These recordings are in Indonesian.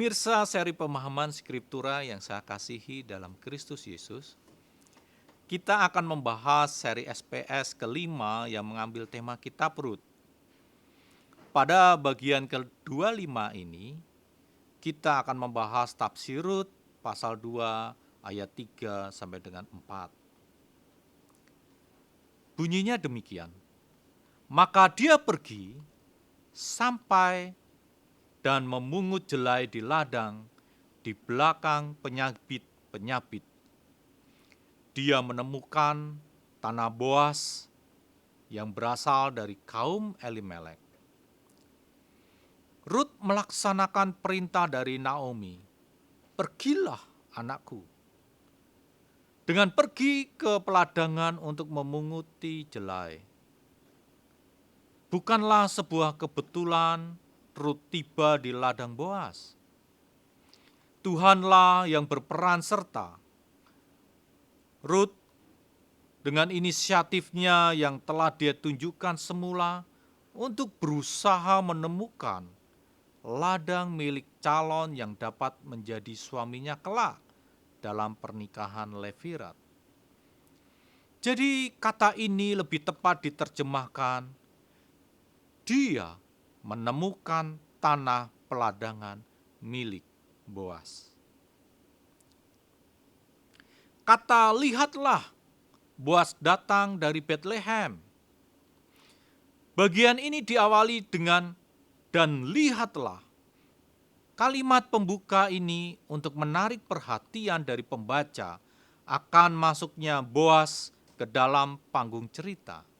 Pemirsa seri pemahaman Skriptura yang saya kasihi dalam Kristus Yesus, kita akan membahas seri SPS kelima yang mengambil tema Kitab Rut. Pada bagian ke-25 ini, kita akan membahas tafsir Rut pasal 2 ayat 3 sampai dengan 4. Bunyinya demikian, maka dia pergi sampai dan memungut jelai di ladang di belakang penyabit-penyabit. Dia menemukan tanah Boas yang berasal dari kaum Elimelek. Rut melaksanakan perintah dari Naomi, "Pergilah, anakku," dengan pergi ke peladangan untuk memunguti jelai. Bukanlah sebuah kebetulan Rut tiba di ladang Boas. Tuhanlah yang berperan serta. Rut dengan inisiatifnya yang telah dia tunjukkan semula untuk berusaha menemukan ladang milik calon yang dapat menjadi suaminya kelak dalam pernikahan Levirat. Jadi kata ini lebih tepat diterjemahkan, dia menemukan tanah peladangan milik Boas. Kata lihatlah, Boas datang dari Betlehem. Bagian ini diawali dengan dan lihatlah. Kalimat pembuka ini untuk menarik perhatian dari pembaca akan masuknya Boas ke dalam panggung cerita.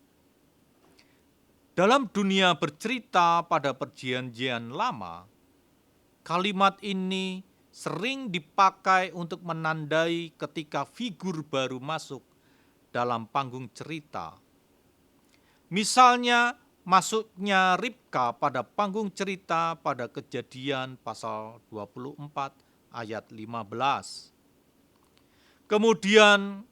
Dalam dunia bercerita pada perjanjian lama, kalimat ini sering dipakai untuk menandai ketika figur baru masuk dalam panggung cerita. Misalnya, masuknya Ribka pada panggung cerita pada Kejadian pasal 24 ayat 15. Kemudian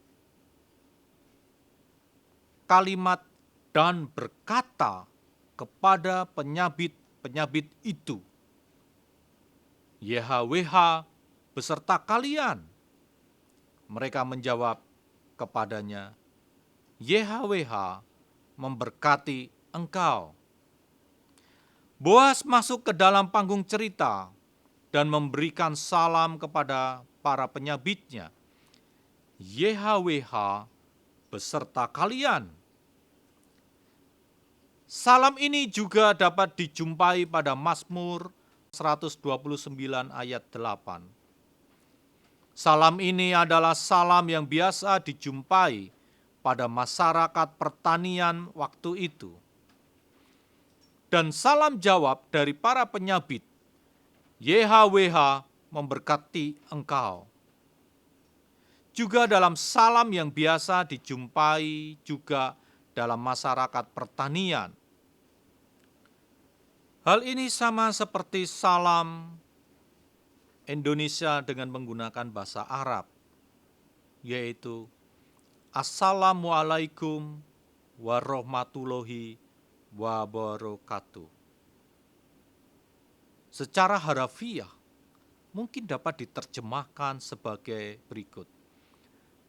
kalimat dan berkata kepada penyabit-penyabit itu, YHWH beserta kalian. Mereka menjawab kepadanya, YHWH memberkati engkau. Boas masuk ke dalam panggung cerita dan memberikan salam kepada para penyabitnya. YHWH beserta kalian. Salam ini juga dapat dijumpai pada Mazmur 129 ayat 8. Salam ini adalah salam yang biasa dijumpai pada masyarakat pertanian waktu itu. Dan salam jawab dari para penyabit, YHWH memberkati engkau. Juga dalam salam yang biasa dijumpai juga dalam masyarakat pertanian. Hal ini sama seperti salam Indonesia dengan menggunakan bahasa Arab, yaitu Assalamualaikum warahmatullahi wabarakatuh. Secara harafiah, mungkin dapat diterjemahkan sebagai berikut.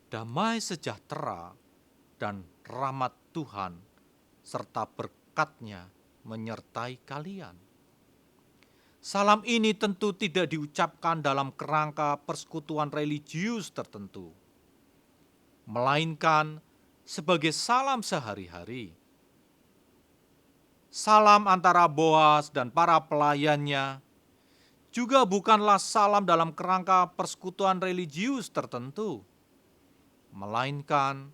Damai sejahtera dan rahmat Tuhan serta berkat-Nya menyertai kalian. Salam ini tentu tidak diucapkan dalam kerangka persekutuan religius tertentu, melainkan sebagai salam sehari-hari. Salam antara Boas dan para pelayannya juga bukanlah salam dalam kerangka persekutuan religius tertentu, melainkan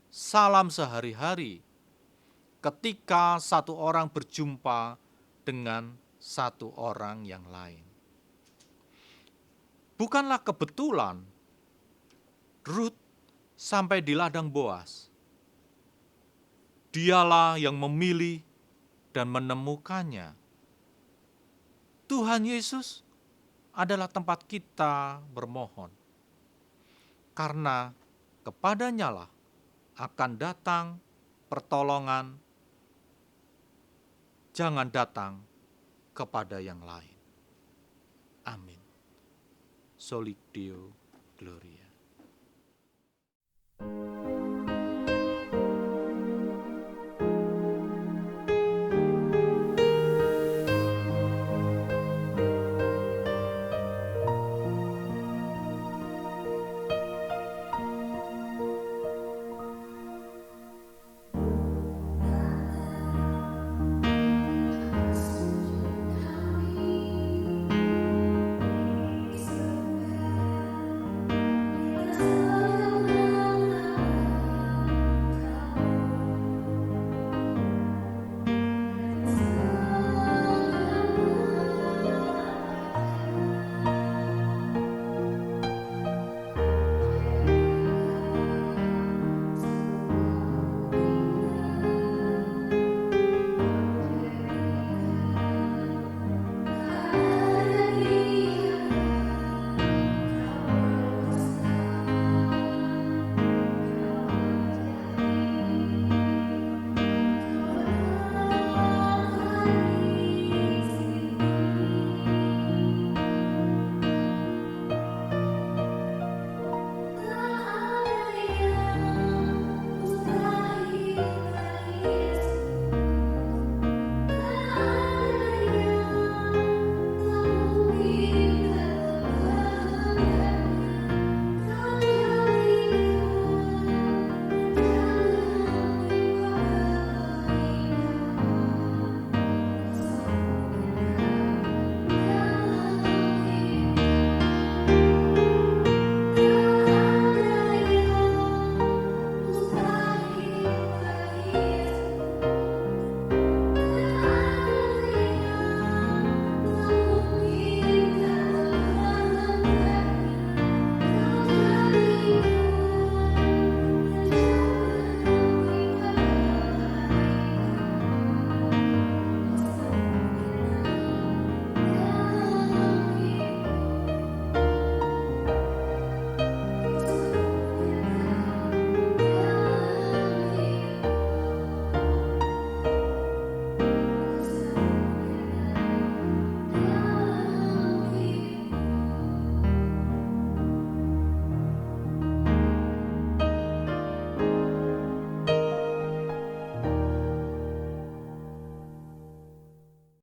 salam sehari-hari ketika satu orang berjumpa dengan satu orang yang lain. Bukanlah kebetulan Rut sampai di ladang Boas. Dialah yang memilih dan menemukannya. Tuhan Yesus adalah tempat kita bermohon. Karena kepadanya lah akan datang pertolongan, jangan datang kepada yang lain. Amin. Soli Deo Gloria.